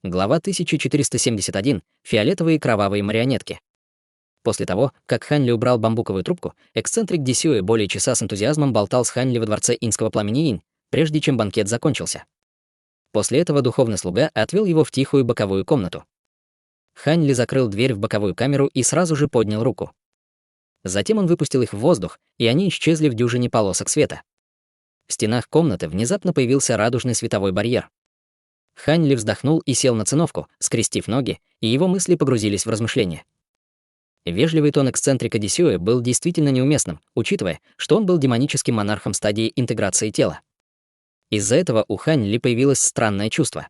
Глава 1471. Фиолетовые кровавые марионетки. После того, как Ханли убрал бамбуковую трубку, эксцентрик Дисюэ более часа с энтузиазмом болтал с Ханли во дворце инского пламени Инь, прежде чем банкет закончился. После этого духовный слуга отвел его в тихую боковую комнату. Ханли закрыл дверь в боковую камеру и сразу же поднял руку. Затем он выпустил их в воздух, и они исчезли в дюжине полосок света. В стенах комнаты внезапно появился радужный световой барьер. Ханли вздохнул и сел на циновку, скрестив ноги, и его мысли погрузились в размышления. Вежливый тон эксцентрика Дисюэ был действительно неуместным, учитывая, что он был демоническим монархом стадии интеграции тела. Из-за этого у Ханли появилось странное чувство.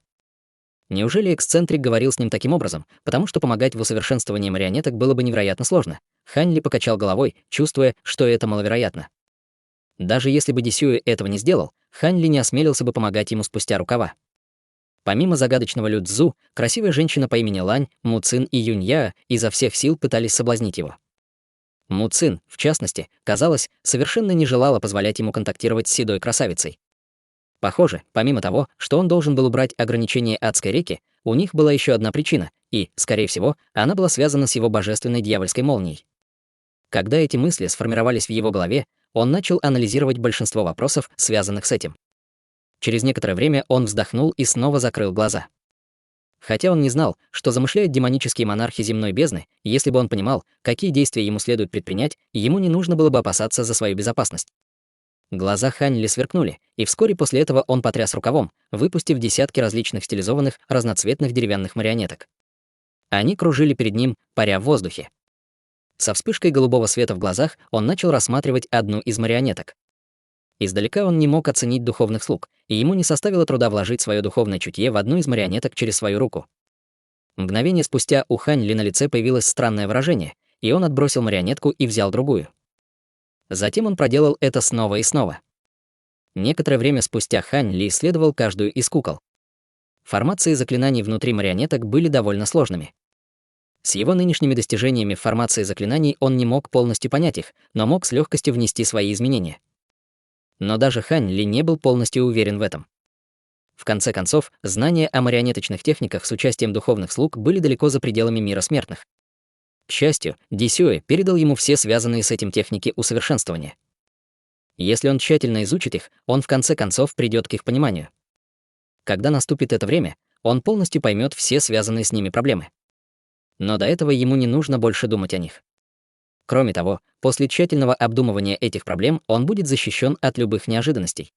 Неужели эксцентрик говорил с ним таким образом, потому что помогать в усовершенствовании марионеток было бы невероятно сложно? Ханли покачал головой, чувствуя, что это маловероятно. Даже если бы Дисюэ этого не сделал, Ханли не осмелился бы помогать ему спустя рукава. Помимо загадочного Лю Цзу, красивая женщина по имени Лань, Му Цин и Юнь Яо изо всех сил пытались соблазнить его. Му Цин, в частности, казалось, совершенно не желала позволять ему контактировать с седой красавицей. Похоже, помимо того, что он должен был убрать ограничения адской реки, у них была еще одна причина, и, скорее всего, она была связана с его божественной дьявольской молнией. Когда эти мысли сформировались в его голове, он начал анализировать большинство вопросов, связанных с этим. Через некоторое время он вздохнул и снова закрыл глаза. Хотя он не знал, что замышляют демонические монархи земной бездны, если бы он понимал, какие действия ему следует предпринять, ему не нужно было бы опасаться за свою безопасность. Глаза Ханли сверкнули, и вскоре после этого он потряс рукавом, выпустив десятки различных стилизованных, разноцветных деревянных марионеток. Они кружили перед ним, паря в воздухе. Со вспышкой голубого света в глазах он начал рассматривать одну из марионеток. Издалека он не мог оценить духовных слуг, и ему не составило труда вложить свое духовное чутье в одну из марионеток через свою руку. Мгновение спустя у Ханли на лице появилось странное выражение, и он отбросил марионетку и взял другую. Затем он проделал это снова и снова. Некоторое время спустя Ханли исследовал каждую из кукол. Формации заклинаний внутри марионеток были довольно сложными. С его нынешними достижениями в формации заклинаний он не мог полностью понять их, но мог с легкостью внести свои изменения. Но даже Ханли не был полностью уверен в этом. В конце концов, знания о марионеточных техниках с участием духовных слуг были далеко за пределами мира смертных. К счастью, Дисюэ передал ему все связанные с этим техники усовершенствования. Если он тщательно изучит их, он в конце концов придет к их пониманию. Когда наступит это время, он полностью поймет все связанные с ними проблемы. Но до этого ему не нужно больше думать о них. Кроме того, после тщательного обдумывания этих проблем он будет защищен от любых неожиданностей.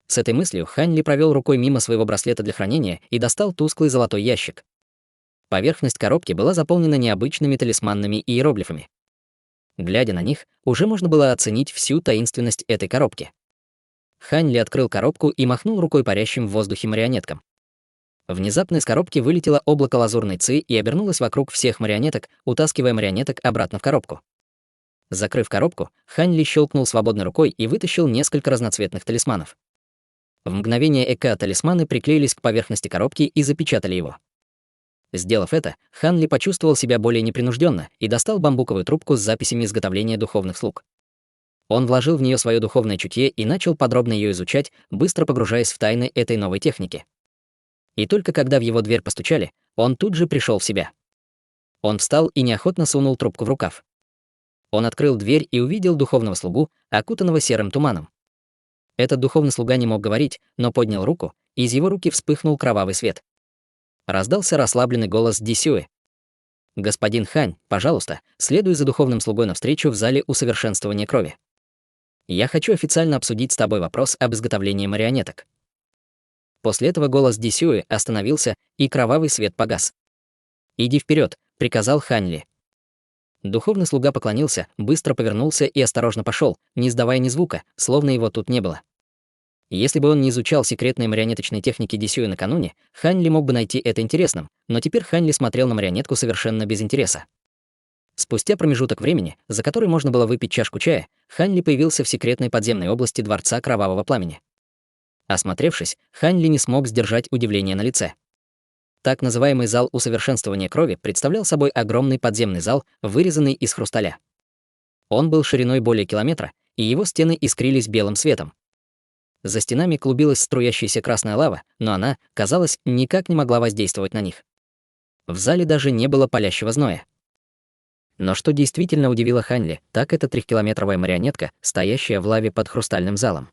С этой мыслью Ханли провел рукой мимо своего браслета для хранения и достал тусклый золотой ящик. Поверхность коробки была заполнена необычными талисманными иероглифами. Глядя на них, уже можно было оценить всю таинственность этой коробки. Ханли открыл коробку и махнул рукой парящим в воздухе марионеткам. Внезапно из коробки вылетело облако лазурной ци и обернулось вокруг всех марионеток, утаскивая марионеток обратно в коробку. Закрыв коробку, Ханли щелкнул свободной рукой и вытащил несколько разноцветных талисманов. В мгновение ока талисманы приклеились к поверхности коробки и запечатали его. Сделав это, Ханли почувствовал себя более непринужденно и достал бамбуковую трубку с записями изготовления духовных слуг. Он вложил в нее свое духовное чутье и начал подробно ее изучать, быстро погружаясь в тайны этой новой техники. И только когда в его дверь постучали, он тут же пришел в себя. Он встал и неохотно сунул трубку в рукав. Он открыл дверь и увидел духовного слугу, окутанного серым туманом. Этот духовный слуга не мог говорить, но поднял руку, и из его руки вспыхнул кровавый свет. Раздался расслабленный голос Дисюэ. «Господин Хань, пожалуйста, следуй за духовным слугой навстречу в зале усовершенствования крови. Я хочу официально обсудить с тобой вопрос об изготовлении марионеток». После этого голос Дисюэ остановился, и кровавый свет погас. «Иди вперед», — приказал Ханли. Духовный слуга поклонился, быстро повернулся и осторожно пошел, не издавая ни звука, словно его тут не было. Если бы он не изучал секретные марионеточные техники Дисюэ накануне, Ханли мог бы найти это интересным, но теперь Ханли смотрел на марионетку совершенно без интереса. Спустя промежуток времени, за который можно было выпить чашку чая, Ханли появился в секретной подземной области Дворца Кровавого Пламени. Осмотревшись, Ханли не смог сдержать удивление на лице. Так называемый зал усовершенствования крови представлял собой огромный подземный зал, вырезанный из хрусталя. Он был шириной более километра, и его стены искрились белым светом. За стенами клубилась струящаяся красная лава, но она, казалось, никак не могла воздействовать на них. В зале даже не было палящего зноя. Но что действительно удивило Ханли, так это трехкилометровая марионетка, стоящая в лаве под хрустальным залом.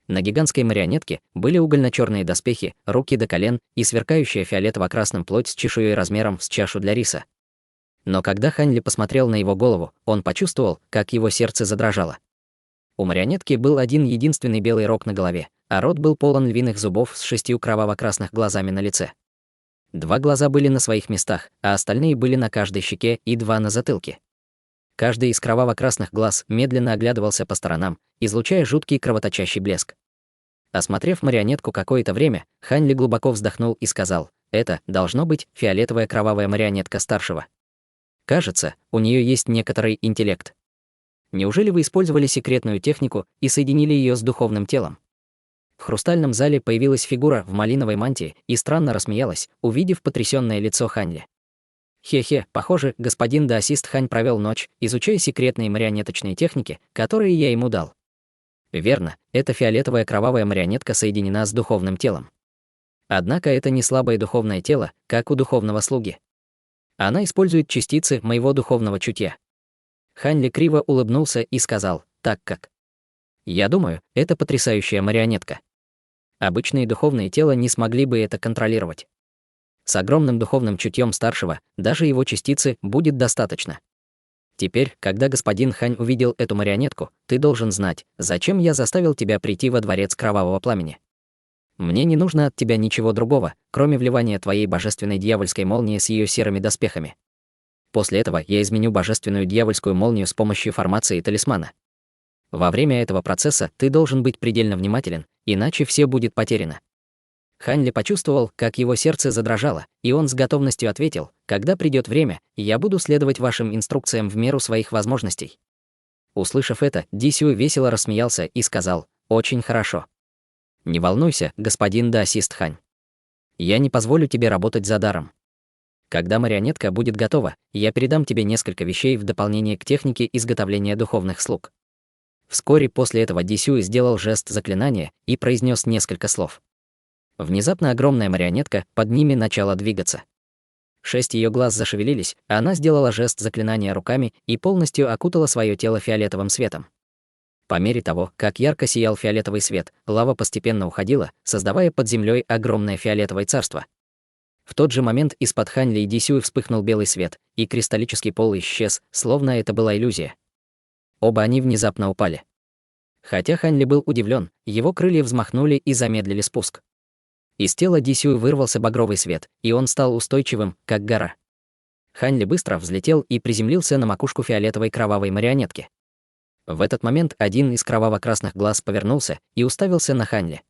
На гигантской марионетке были угольно-черные доспехи, руки до колен и сверкающая фиолетово-красным плоть с чешуей размером с чашу для риса. Но когда Ханли посмотрел на его голову, он почувствовал, как его сердце задрожало. У марионетки был один единственный белый рог на голове, а рот был полон львиных зубов с 6 кроваво-красных глазами на лице. 2 глаза были на своих местах, а остальные были на каждой щеке и 2 на затылке. Каждый из кроваво-красных глаз медленно оглядывался по сторонам, излучая жуткий кровоточащий блеск. Осмотрев марионетку какое-то время, Ханли глубоко вздохнул и сказал: «Это, должно быть, фиолетовая кровавая марионетка старшего. Кажется, у нее есть некоторый интеллект. Неужели вы использовали секретную технику и соединили ее с духовным телом?» В хрустальном зале появилась фигура в малиновой мантии и странно рассмеялась, увидев потрясённое лицо Ханли. «Хе-хе, похоже, господин даосист Хань провел ночь, изучая секретные марионеточные техники, которые я ему дал». Верно, эта фиолетовая кровавая марионетка соединена с духовным телом. Однако это не слабое духовное тело, как у духовного слуги. Она использует частицы моего духовного чутья. Ханли криво улыбнулся и сказал: «Так как? Я думаю, это потрясающая марионетка. Обычные духовные тела не смогли бы это контролировать. С огромным духовным чутьем старшего даже его частицы будет достаточно. Теперь, когда господин Хань увидел эту марионетку, ты должен знать, зачем я заставил тебя прийти во дворец кровавого пламени. Мне не нужно от тебя ничего другого, кроме вливания твоей божественной дьявольской молнии с ее серыми доспехами. После этого я изменю божественную дьявольскую молнию с помощью формации талисмана. Во время этого процесса ты должен быть предельно внимателен, иначе все будет потеряно». Ханли почувствовал, как его сердце задрожало, и он с готовностью ответил: «Когда придет время, я буду следовать вашим инструкциям в меру своих возможностей». Услышав это, Ди Сюй весело рассмеялся и сказал: «Очень хорошо. Не волнуйся, господин даосист Хань. Я не позволю тебе работать за даром. Когда марионетка будет готова, я передам тебе несколько вещей в дополнение к технике изготовления духовных слуг». Вскоре после этого Ди Сюй сделал жест заклинания и произнес несколько слов. Внезапно огромная марионетка под ними начала двигаться. 6 ее глаз зашевелились, а она сделала жест заклинания руками и полностью окутала свое тело фиолетовым светом. По мере того, как ярко сиял фиолетовый свет, лава постепенно уходила, создавая под землей огромное фиолетовое царство. В тот же момент из-под Ханли и Ди Сюй вспыхнул белый свет, и кристаллический пол исчез, словно это была иллюзия. Оба они внезапно упали. Хотя Ханли был удивлен, его крылья взмахнули и замедлили спуск. Из тела Ди Сюй вырвался багровый свет, и он стал устойчивым, как гора. Ханли быстро взлетел и приземлился на макушку фиолетовой кровавой марионетки. В этот момент один из кроваво-красных глаз повернулся и уставился на Ханли.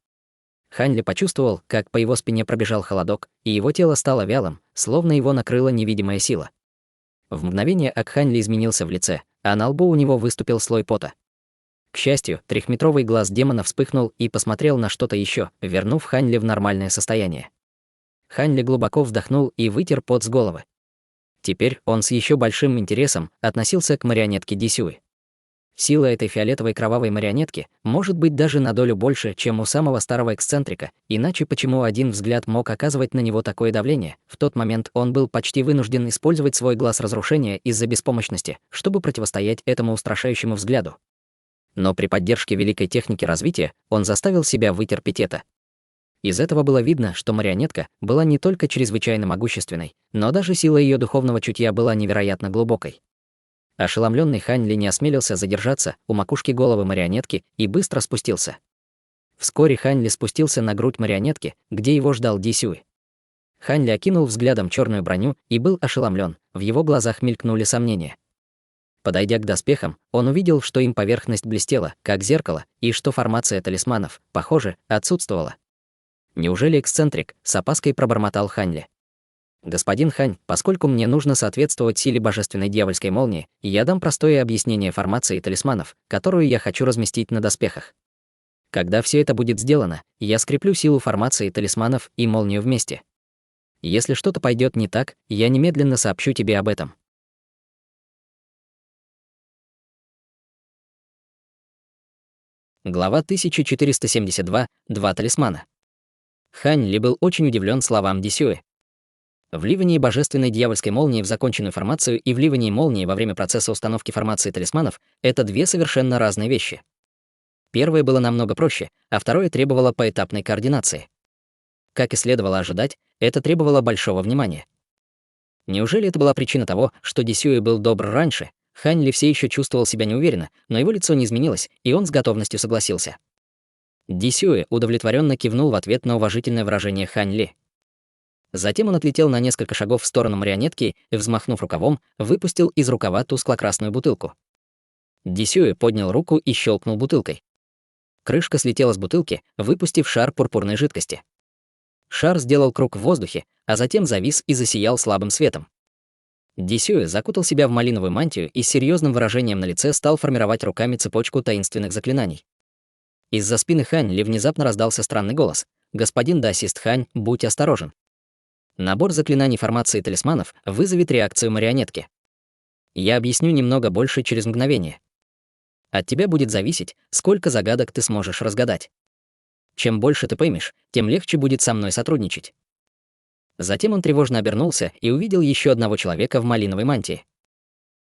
Ханли почувствовал, как по его спине пробежал холодок, и его тело стало вялым, словно его накрыла невидимая сила. В мгновение Ханли изменился в лице, а на лбу у него выступил слой пота. К счастью, трехметровый глаз демона вспыхнул и посмотрел на что-то еще, вернув Ханли в нормальное состояние. Ханли глубоко вдохнул и вытер пот с головы. Теперь он с еще большим интересом относился к марионетке Ди Сюй. Сила этой фиолетовой кровавой марионетки может быть даже на долю больше, чем у самого старого эксцентрика, иначе почему один взгляд мог оказывать на него такое давление? В тот момент он был почти вынужден использовать свой глаз разрушения из-за беспомощности, чтобы противостоять этому устрашающему взгляду. Но при поддержке великой техники развития он заставил себя вытерпеть это. Из этого было видно, что марионетка была не только чрезвычайно могущественной, но даже сила ее духовного чутья была невероятно глубокой. Ошеломленный Ханли не осмелился задержаться у макушки головы марионетки и быстро спустился. Вскоре Ханли спустился на грудь марионетки, где его ждал Ди Сюй. Ханли окинул взглядом черную броню и был ошеломлен, в его глазах мелькнули сомнения. Подойдя к доспехам, он увидел, что им поверхность блестела, как зеркало, и что формация талисманов, похоже, отсутствовала. «Неужели эксцентрик?» — с опаской пробормотал Ханли. «Господин Хань, поскольку мне нужно соответствовать силе божественной дьявольской молнии, я дам простое объяснение формации талисманов, которую я хочу разместить на доспехах. Когда все это будет сделано, я скреплю силу формации талисманов и молнию вместе. Если что-то пойдет не так, я немедленно сообщу тебе об этом». Глава 1472. Два талисмана. Хань Ли был очень удивлен словам Дисюэ. Вливание божественной дьявольской молнии в законченную формацию и вливание молнии во время процесса установки формации талисманов — это две совершенно разные вещи. Первое было намного проще, а второе требовало поэтапной координации. Как и следовало ожидать, это требовало большого внимания. Неужели это была причина того, что Дисюэ был добр раньше? Хань Ли все еще чувствовал себя неуверенно, но его лицо не изменилось, и он с готовностью согласился. Дисюэ удовлетворенно кивнул в ответ на уважительное выражение Хань Ли. Затем он отлетел на несколько шагов в сторону марионетки и, взмахнув рукавом, выпустил из рукава тускло-красную бутылку. Дисюэ поднял руку и щелкнул бутылкой. Крышка слетела с бутылки, выпустив шар пурпурной жидкости. Шар сделал круг в воздухе, а затем завис и засиял слабым светом. Дисюэ закутал себя в малиновую мантию и с серьезным выражением на лице стал формировать руками цепочку таинственных заклинаний. Из-за спины Хань Ли внезапно раздался странный голос. «Господин даосист Хань, будь осторожен. Набор заклинаний формации талисманов вызовет реакцию марионетки. Я объясню немного больше через мгновение. От тебя будет зависеть, сколько загадок ты сможешь разгадать. Чем больше ты поймешь, тем легче будет со мной сотрудничать». Затем он тревожно обернулся и увидел еще одного человека в малиновой мантии.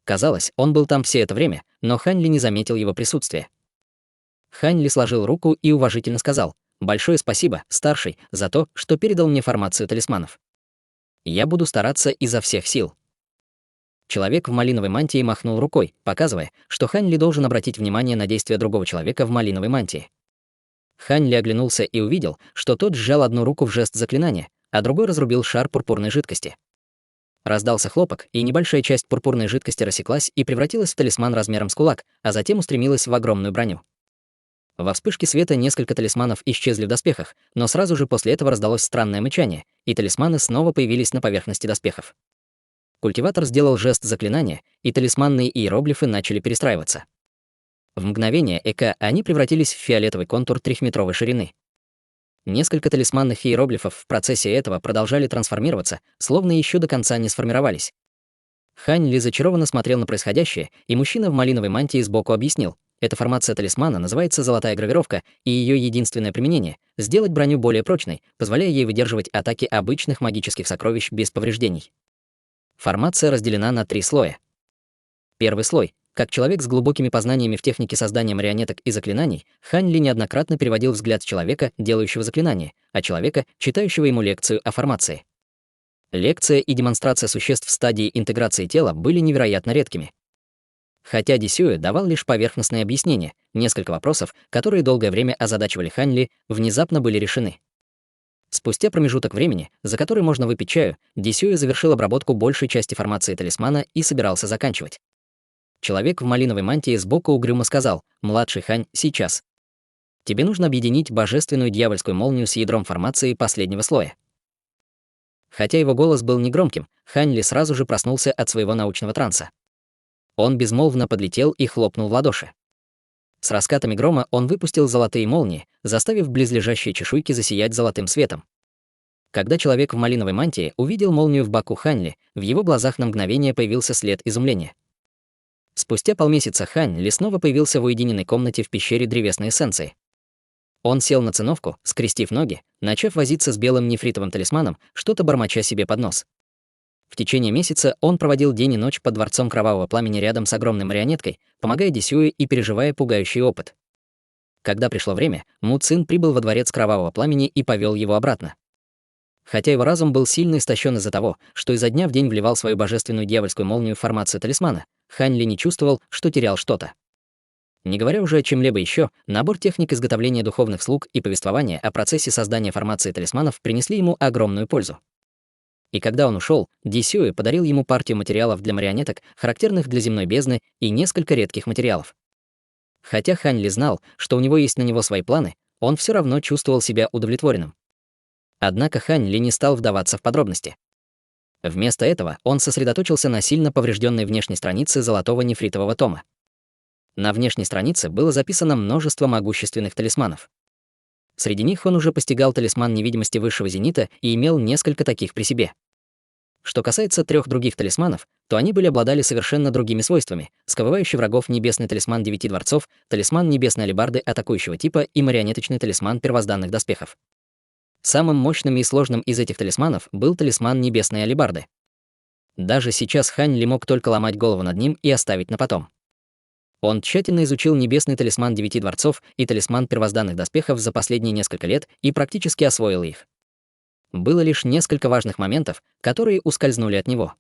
Казалось, он был там все это время, но Хань Ли не заметил его присутствия. Хань Ли сложил руку и уважительно сказал: «Большое спасибо, старший, за то, что передал мне формацию талисманов. Я буду стараться изо всех сил». Человек в малиновой мантии махнул рукой, показывая, что Хань Ли должен обратить внимание на действия другого человека в малиновой мантии. Хань Ли оглянулся и увидел, что тот сжал одну руку в жест заклинания, а другой разрубил шар пурпурной жидкости. Раздался хлопок, и небольшая часть пурпурной жидкости рассеклась и превратилась в талисман размером с кулак, а затем устремилась в огромную броню. Во вспышке света несколько талисманов исчезли в доспехах, но сразу же после этого раздалось странное мычание, и талисманы снова появились на поверхности доспехов. Культиватор сделал жест заклинания, и талисманные иероглифы начали перестраиваться. В мгновение эка они превратились в фиолетовый контур 3-метровой ширины. Несколько талисманных иероглифов в процессе этого продолжали трансформироваться, словно еще до конца не сформировались. Хань Ли зачарованно смотрел на происходящее, и мужчина в малиновой мантии сбоку объяснил: эта формация талисмана называется «золотая гравировка», и ее единственное применение — сделать броню более прочной, позволяя ей выдерживать атаки обычных магических сокровищ без повреждений. Формация разделена на 3 слоя. Первый слой. Как человек с глубокими познаниями в технике создания марионеток и заклинаний, Хань Ли неоднократно переводил взгляд человека, делающего заклинание, а человека, читающего ему лекцию о формации. Лекция и демонстрация существ в стадии интеграции тела были невероятно редкими. Хотя Дисюэ давал лишь поверхностные объяснения, несколько вопросов, которые долгое время озадачивали Хань Ли, внезапно были решены. Спустя промежуток времени, за который можно выпить чаю, Дисюэ завершил обработку большей части формации талисмана и собирался заканчивать. Человек в малиновой мантии сбоку угрюмо сказал: «Младший Хань, сейчас. Тебе нужно объединить божественную дьявольскую молнию с ядром формации последнего слоя». Хотя его голос был негромким, Хань Ли сразу же проснулся от своего научного транса. Он безмолвно подлетел и хлопнул в ладоши. С раскатами грома он выпустил золотые молнии, заставив близлежащие чешуйки засиять золотым светом. Когда человек в малиновой мантии увидел молнию в боку Хань Ли, в его глазах на мгновение появился след изумления. Спустя полмесяца Хань Ли снова появился в уединенной комнате в пещере древесной эссенции. Он сел на циновку, скрестив ноги, начав возиться с белым нефритовым талисманом, что-то бормоча себе под нос. В течение месяца он проводил день и ночь под дворцом кровавого пламени рядом с огромной марионеткой, помогая Дисюэ и переживая пугающий опыт. Когда пришло время, Му Цин прибыл во дворец кровавого пламени и повел его обратно. Хотя его разум был сильно истощен из-за того, что изо дня в день вливал свою божественную дьявольскую молнию в формацию талисмана, Хань Ли не чувствовал, что терял что-то. Не говоря уже о чем-либо еще, набор техник изготовления духовных слуг и повествования о процессе создания формации талисманов принесли ему огромную пользу. И когда он ушел, Дисюэ подарил ему партию материалов для марионеток, характерных для земной бездны, и несколько редких материалов. Хотя Хань Ли знал, что у него есть на него свои планы, он все равно чувствовал себя удовлетворенным. Однако Хань Ли не стал вдаваться в подробности. Вместо этого он сосредоточился на сильно поврежденной внешней странице золотого нефритового тома. На внешней странице было записано множество могущественных талисманов. Среди них он уже постигал талисман невидимости высшего зенита и имел несколько таких при себе. Что касается 3 других талисманов, то они обладали совершенно другими свойствами: сковывающий врагов небесный талисман 9 дворцов, талисман небесной алебарды атакующего типа и марионеточный талисман первозданных доспехов. Самым мощным и сложным из этих талисманов был талисман небесной алебарды. Даже сейчас Хань Ли мог только ломать голову над ним и оставить на потом. Он тщательно изучил небесный талисман 9 дворцов и талисман первозданных доспехов за последние несколько лет и практически освоил их. Было лишь несколько важных моментов, которые ускользнули от него.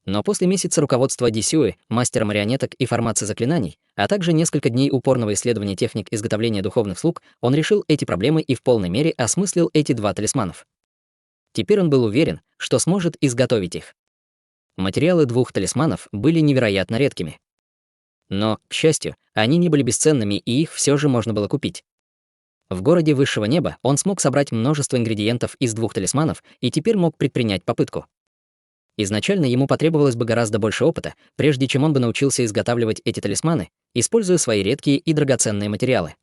Но после месяца руководства Дисюэ, мастера марионеток и формации заклинаний, а также несколько дней упорного исследования техник изготовления духовных слуг, он решил эти проблемы и в полной мере осмыслил эти 2 талисманов. Теперь он был уверен, что сможет изготовить их. Материалы 2 талисманов были невероятно редкими. Но, к счастью, они не были бесценными, и их все же можно было купить. В городе высшего неба он смог собрать множество ингредиентов из 2 талисманов и теперь мог предпринять попытку. Изначально ему потребовалось бы гораздо больше опыта, прежде чем он бы научился изготавливать эти талисманы, используя свои редкие и драгоценные материалы.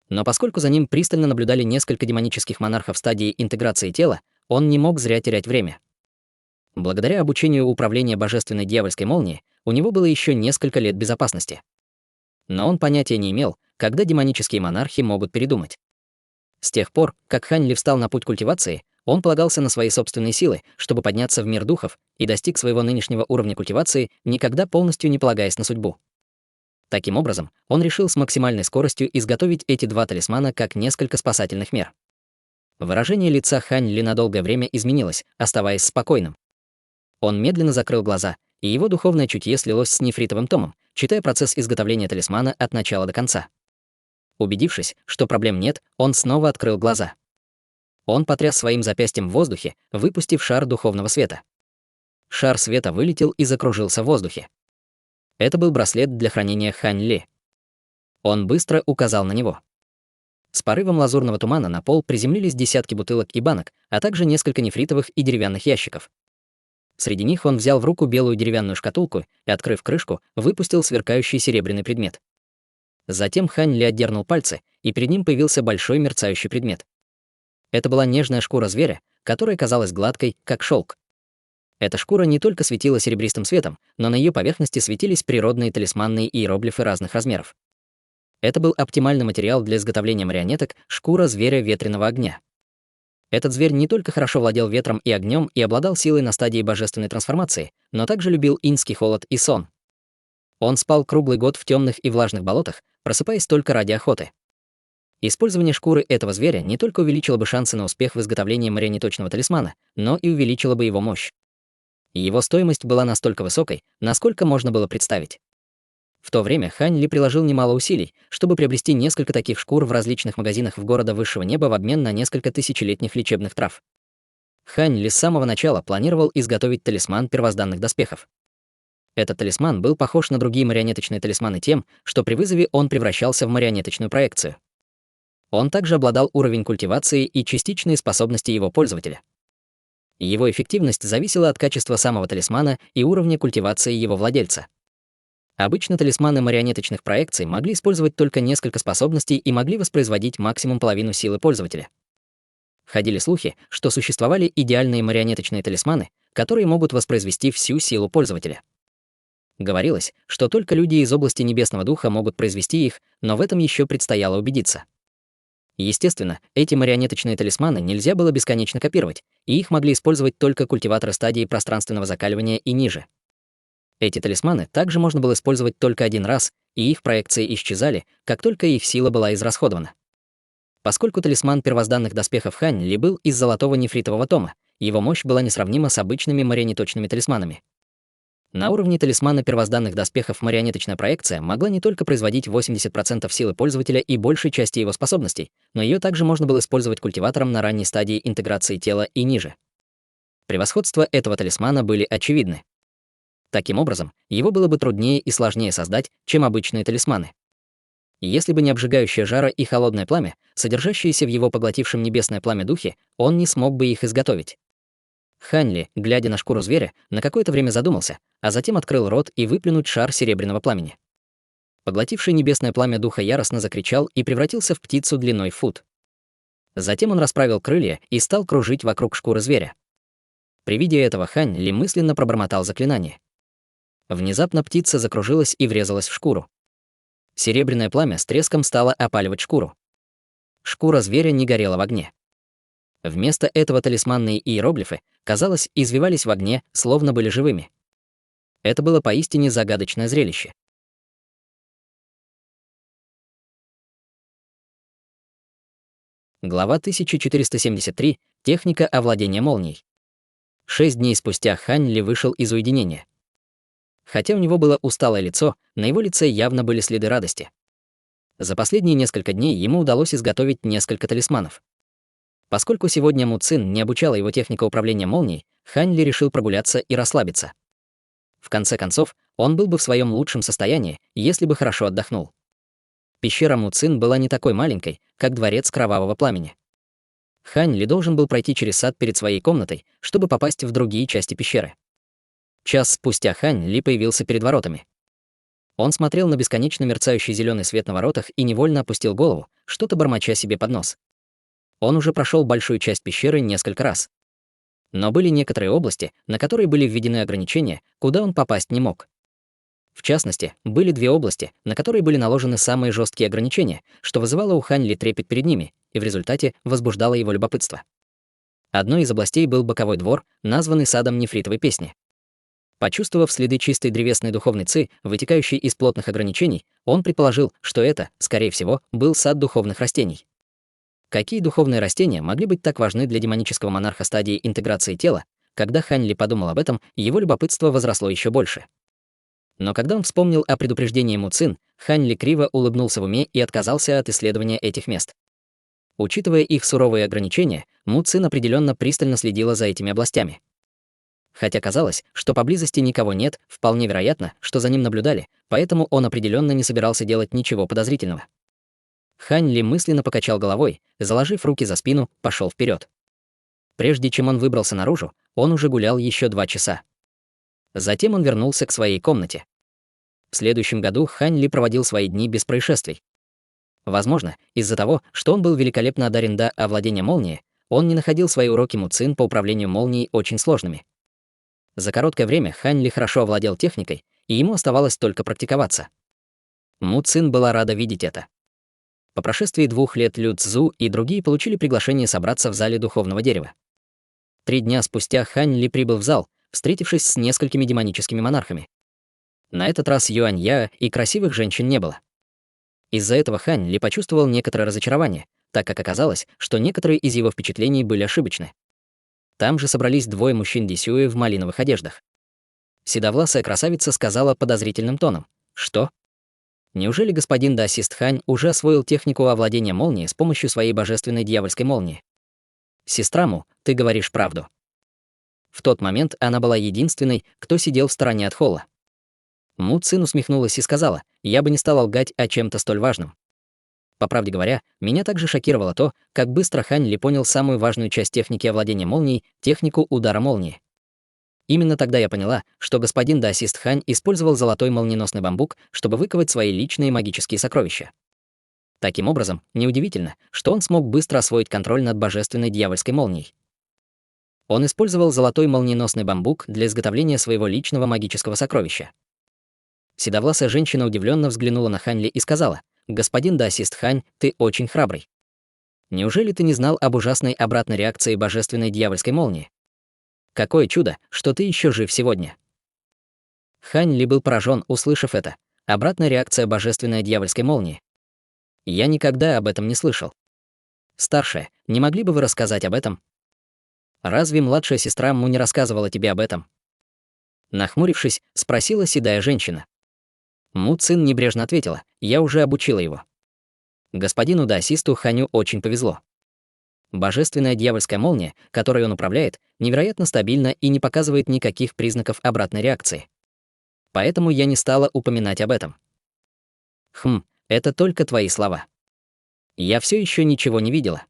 Но поскольку за ним пристально наблюдали несколько демонических монархов стадии интеграции тела, он не мог зря терять время. Благодаря обучению управления божественной дьявольской молнией, у него было еще несколько лет безопасности. Но он понятия не имел, когда демонические монархи могут передумать. С тех пор, как Хань Ли встал на путь культивации, он полагался на свои собственные силы, чтобы подняться в мир духов, и достиг своего нынешнего уровня культивации, никогда полностью не полагаясь на судьбу. Таким образом, он решил с максимальной скоростью изготовить эти 2 талисмана как несколько спасательных мер. Выражение лица Хань Ли на долгое время изменилось, оставаясь спокойным. Он медленно закрыл глаза, и его духовное чутье слилось с нефритовым томом, читая процесс изготовления талисмана от начала до конца. Убедившись, что проблем нет, он снова открыл глаза. Он потряс своим запястьем в воздухе, выпустив шар духовного света. Шар света вылетел и закружился в воздухе. Это был браслет для хранения Хань Ли. Он быстро указал на него. С порывом лазурного тумана на пол приземлились десятки бутылок и банок, а также несколько нефритовых и деревянных ящиков. Среди них он взял в руку белую деревянную шкатулку и, открыв крышку, выпустил сверкающий серебряный предмет. Затем Хань Ли отдернул пальцы, и перед ним появился большой мерцающий предмет. Это была нежная шкура зверя, которая казалась гладкой, как шелк. Эта шкура не только светила серебристым светом, но на ее поверхности светились природные талисманные иероглифы разных размеров. Это был оптимальный материал для изготовления марионеток — шкура зверя ветреного огня. Этот зверь не только хорошо владел ветром и огнем и обладал силой на стадии божественной трансформации, но также любил инский холод и сон. Он спал круглый год в темных и влажных болотах, просыпаясь только ради охоты. Использование шкуры этого зверя не только увеличило бы шансы на успех в изготовлении марионеточного талисмана, но и увеличило бы его мощь. Его стоимость была настолько высокой, насколько можно было представить. В то время Хань Ли приложил немало усилий, чтобы приобрести несколько таких шкур в различных магазинах в города высшего неба в обмен на несколько тысячелетних лечебных трав. Хань Ли с самого начала планировал изготовить талисман первозданных доспехов. Этот талисман был похож на другие марионеточные талисманы тем, что при вызове он превращался в марионеточную проекцию. Он также обладал уровнем культивации и частичные способности его пользователя. Его эффективность зависела от качества самого талисмана и уровня культивации его владельца. Обычно талисманы марионеточных проекций могли использовать только несколько способностей и могли воспроизводить максимум половину силы пользователя. Ходили слухи, что существовали идеальные марионеточные талисманы, которые могут воспроизвести всю силу пользователя. Говорилось, что только люди из области Небесного Духа могут произвести их, но в этом еще предстояло убедиться. Естественно, эти марионеточные талисманы нельзя было бесконечно копировать, и их могли использовать только культиваторы стадии пространственного закаливания и ниже. Эти талисманы также можно было использовать только один раз, и их проекции исчезали, как только их сила была израсходована. Поскольку талисман первозданных доспехов Хань Ли был из золотого нефритового тома, его мощь была несравнима с обычными марионеточными талисманами. На уровне талисмана первозданных доспехов марионеточная проекция могла не только производить 80% силы пользователя и большей части его способностей, но ее также можно было использовать культиватором на ранней стадии интеграции тела и ниже. Превосходства этого талисмана были очевидны. Таким образом, его было бы труднее и сложнее создать, чем обычные талисманы. Если бы не обжигающее жара и холодное пламя, содержащиеся в его поглотившем небесное пламя духе, он не смог бы их изготовить. Хань Ли, глядя на шкуру зверя, на какое-то время задумался, а затем открыл рот и выплюнуть шар серебряного пламени. Поглотивший небесное пламя духа яростно закричал и превратился в птицу длиной в фут. Затем он расправил крылья и стал кружить вокруг шкуры зверя. При виде этого Хань Ли мысленно пробормотал заклинание. Внезапно птица закружилась и врезалась в шкуру. Серебряное пламя с треском стало опаливать шкуру. Шкура зверя не горела в огне. Вместо этого талисманные иероглифы, казалось, извивались в огне, словно были живыми. Это было поистине загадочное зрелище. Глава 1473. Техника овладения молнией. 6 дней спустя Хань Ли вышел из уединения. Хотя у него было усталое лицо, на его лице явно были следы радости. За последние несколько дней ему удалось изготовить несколько талисманов. Поскольку сегодня Му Цин не обучала его технику управления молнией, Хань Ли решил прогуляться и расслабиться. В конце концов, он был бы в своем лучшем состоянии, если бы хорошо отдохнул. Пещера Му Цин была не такой маленькой, как дворец Кровавого Пламени. Хань Ли должен был пройти через сад перед своей комнатой, чтобы попасть в другие части пещеры. Час спустя Хань Ли появился перед воротами. Он смотрел на бесконечно мерцающий зеленый свет на воротах и невольно опустил голову, что-то бормоча себе под нос. Он уже прошел большую часть пещеры несколько раз. Но были некоторые области, на которые были введены ограничения, куда он попасть не мог. В частности, были 2 области, на которые были наложены самые жесткие ограничения, что вызывало у Хань Ли трепет перед ними и в результате возбуждало его любопытство. Одной из областей был боковой двор, названный садом нефритовой песни. Почувствовав следы чистой древесной духовной ци, вытекающей из плотных ограничений, он предположил, что это, скорее всего, был сад духовных растений. Какие духовные растения могли быть так важны для демонического монарха стадии интеграции тела? Когда Хань Ли подумал об этом, его любопытство возросло еще больше. Но когда он вспомнил о предупреждении Му Цин, Хань Ли криво улыбнулся в уме и отказался от исследования этих мест. Учитывая их суровые ограничения, Му Цин определенно пристально следила за этими областями. Хотя казалось, что поблизости никого нет, вполне вероятно, что за ним наблюдали, поэтому он определенно не собирался делать ничего подозрительного. Хань Ли мысленно покачал головой, заложив руки за спину, пошел вперед. Прежде чем он выбрался наружу, он уже гулял еще 2 часа. Затем он вернулся к своей комнате. В следующем году Хань Ли проводил свои дни без происшествий. Возможно, из-за того, что он был великолепно одарен до овладения молнией, он не находил свои уроки Му Цин по управлению молнией очень сложными. За короткое время Хань Ли хорошо овладел техникой, и ему оставалось только практиковаться. Му Цин была рада видеть это. По прошествии 2 лет Лю Цзу и другие получили приглашение собраться в зале духовного дерева. 3 дня спустя Хань Ли прибыл в зал, встретившись с несколькими демоническими монархами. На этот раз Юань Яо и красивых женщин не было. Из-за этого Хань Ли почувствовал некоторое разочарование, так как оказалось, что некоторые из его впечатлений были ошибочны. Там же собрались 2 мужчин Дисюэ в малиновых одеждах. Седовласая красавица сказала подозрительным тоном: «Что? Неужели господин Даосист Хань уже освоил технику овладения молнией с помощью своей божественной дьявольской молнии? Сестра Му, ты говоришь правду». В тот момент она была единственной, кто сидел в стороне от холла. Му Цин усмехнулась и сказала: «Я бы не стала лгать о чем-то столь важном. По правде говоря, меня также шокировало то, как быстро Хань Ли понял самую важную часть техники овладения молнией — технику удара молнии. Именно тогда я поняла, что господин Даосист Хань использовал золотой молниеносный бамбук, чтобы выковать свои личные магические сокровища. Таким образом, неудивительно, что он смог быстро освоить контроль над божественной дьявольской молнией. Он использовал золотой молниеносный бамбук для изготовления своего личного магического сокровища. Седовласая женщина удивленно взглянула на Хань Ли и сказала: «Господин Даосист Хань, ты очень храбрый. Неужели ты не знал об ужасной обратной реакции божественной дьявольской молнии? Какое чудо, что ты еще жив сегодня». Хань Ли был поражен, услышав это. Обратная реакция божественной дьявольской молнии. Я никогда об этом не слышал. Старшая, не могли бы вы рассказать об этом? Разве младшая сестра Му не рассказывала тебе об этом? Нахмурившись, спросила седая женщина. Му Цин небрежно ответила: «Я уже обучила его». Господину Даосисту Ханю очень повезло. Божественная дьявольская молния, которой он управляет, невероятно стабильна и не показывает никаких признаков обратной реакции. Поэтому я не стала упоминать об этом. Это только твои слова. Я все еще ничего не видела.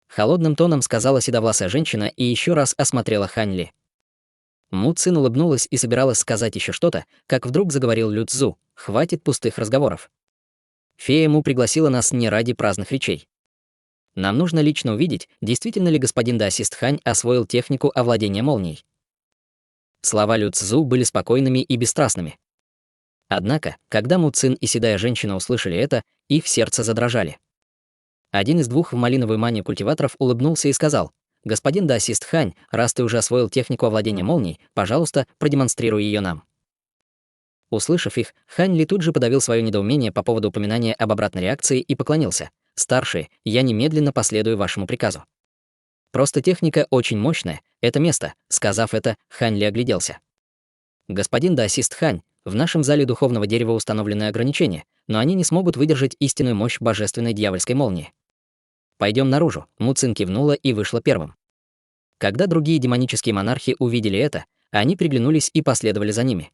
Холодным тоном сказала седовласая женщина и еще раз осмотрела Хань Ли. Му Цин улыбнулась и собиралась сказать еще что-то, как вдруг заговорил Лю Цзу: «Хватит пустых разговоров. Фея Му пригласила нас не ради праздных речей. Нам нужно лично увидеть, действительно ли господин Даосист Хань освоил технику овладения молнией. Слова Лю Цзу были спокойными и бесстрастными. Однако, когда Му Цин и седая женщина услышали это, их сердца задрожали. Один из двух в малиновой мане культиваторов улыбнулся и сказал: «Господин Даосист Хань, раз ты уже освоил технику овладения молнией, пожалуйста, продемонстрируй ее нам». Услышав их, Хань Ли тут же подавил свое недоумение по поводу упоминания об обратной реакции и поклонился. «Старшие, я немедленно последую вашему приказу». «Просто техника очень мощная, это место», — сказав это, Хань Ли огляделся. «Господин Даосист Хань, в нашем зале духовного дерева установлены ограничения, но они не смогут выдержать истинную мощь божественной дьявольской молнии. Пойдем наружу», — Му Цин кивнула и вышла первым. Когда другие демонические монархи увидели это, они приглянулись и последовали за ними.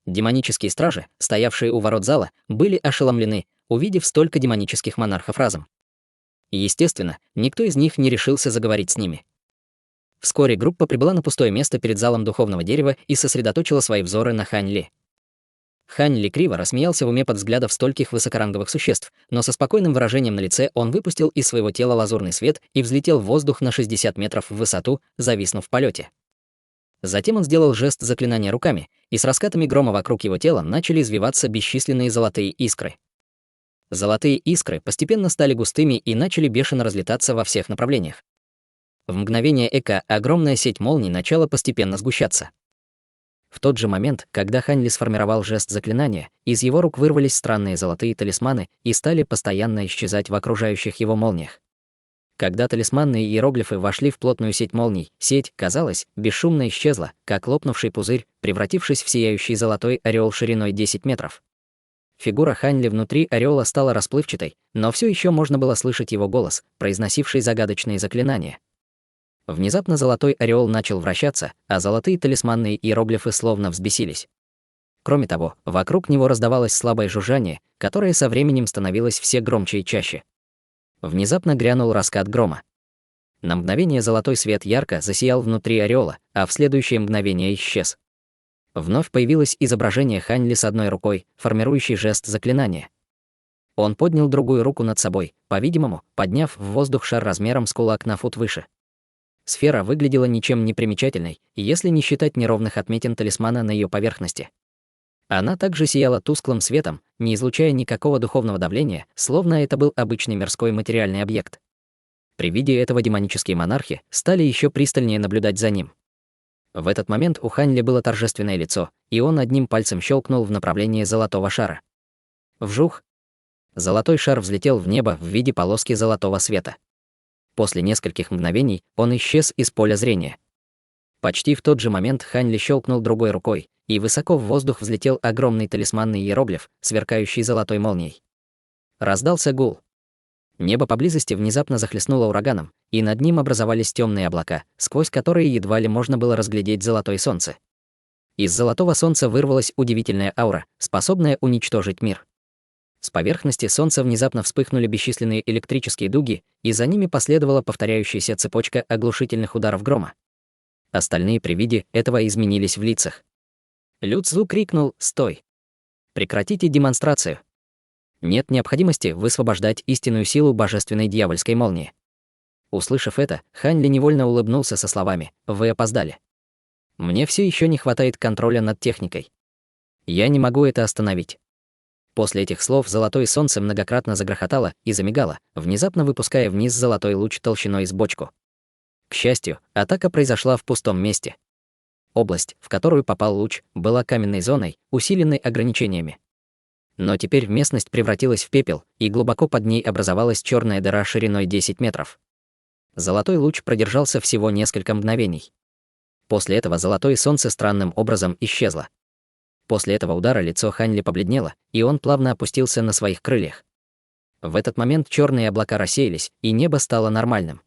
Демонические стражи, стоявшие у ворот зала, были ошеломлены, увидев столько демонических монархов разом. Естественно, никто из них не решился заговорить с ними. Вскоре группа прибыла на пустое место перед залом духовного дерева и сосредоточила свои взоры на Хань Ли. Хань Ли криво рассмеялся в уме под взглядов стольких высокоранговых существ, но со спокойным выражением на лице он выпустил из своего тела лазурный свет и взлетел в воздух на 60 метров в высоту, зависнув в полете. Затем он сделал жест заклинания руками, и с раскатами грома вокруг его тела начали извиваться бесчисленные золотые искры. Золотые искры постепенно стали густыми и начали бешено разлетаться во всех направлениях. В мгновение эка огромная сеть молний начала постепенно сгущаться. В тот же момент, когда Хань Ли сформировал жест заклинания, из его рук вырвались странные золотые талисманы и стали постоянно исчезать в окружающих его молниях. Когда талисманные иероглифы вошли в плотную сеть молний, сеть, казалось, бесшумно исчезла, как лопнувший пузырь, превратившись в сияющий золотой ореол шириной 10 метров. Фигура Хань Ли внутри ореола стала расплывчатой, но все еще можно было слышать его голос, произносивший загадочные заклинания. Внезапно золотой ореол начал вращаться, а золотые талисманные иероглифы словно взбесились. Кроме того, вокруг него раздавалось слабое жужжание, которое со временем становилось все громче и чаще. Внезапно грянул раскат грома. На мгновение золотой свет ярко засиял внутри ореола, а в следующее мгновение исчез. Вновь появилось изображение Хань Ли с одной рукой, формирующий жест заклинания. Он поднял другую руку над собой, по-видимому, подняв в воздух шар размером с кулак на фут выше. Сфера выглядела ничем не примечательной, если не считать неровных отметин талисмана на ее поверхности. Она также сияла тусклым светом, не излучая никакого духовного давления, словно это был обычный мирской материальный объект. При виде этого демонические монархи стали еще пристальнее наблюдать за ним. В этот момент у Хань Ли было торжественное лицо, и он одним пальцем щелкнул в направлении золотого шара. Вжух! Золотой шар взлетел в небо в виде полоски золотого света. После нескольких мгновений он исчез из поля зрения. Почти в тот же момент Хань Ли щелкнул другой рукой, и высоко в воздух взлетел огромный талисманный иероглиф, сверкающий золотой молнией. Раздался гул. Небо поблизости внезапно захлестнуло ураганом, и над ним образовались темные облака, сквозь которые едва ли можно было разглядеть золотое солнце. Из золотого солнца вырвалась удивительная аура, способная уничтожить мир. С поверхности солнца внезапно вспыхнули бесчисленные электрические дуги, и за ними последовала повторяющаяся цепочка оглушительных ударов грома. Остальные при виде этого изменились в лицах. Лю Цзу крикнул: «Стой! Прекратите демонстрацию! Нет необходимости высвобождать истинную силу божественной дьявольской молнии». Услышав это, Хань Ли невольно улыбнулся со словами: «Вы опоздали. Мне все еще не хватает контроля над техникой. Я не могу это остановить». После этих слов золотое солнце многократно загрохотало и замигало, внезапно выпуская вниз золотой луч толщиной с бочку. К счастью, атака произошла в пустом месте. Область, в которую попал луч, была каменной зоной, усиленной ограничениями. Но теперь местность превратилась в пепел, и глубоко под ней образовалась черная дыра шириной 10 метров. Золотой луч продержался всего несколько мгновений. После этого золотое солнце странным образом исчезло. После этого удара лицо Хань Ли побледнело, и он плавно опустился на своих крыльях. В этот момент черные облака рассеялись, и небо стало нормальным.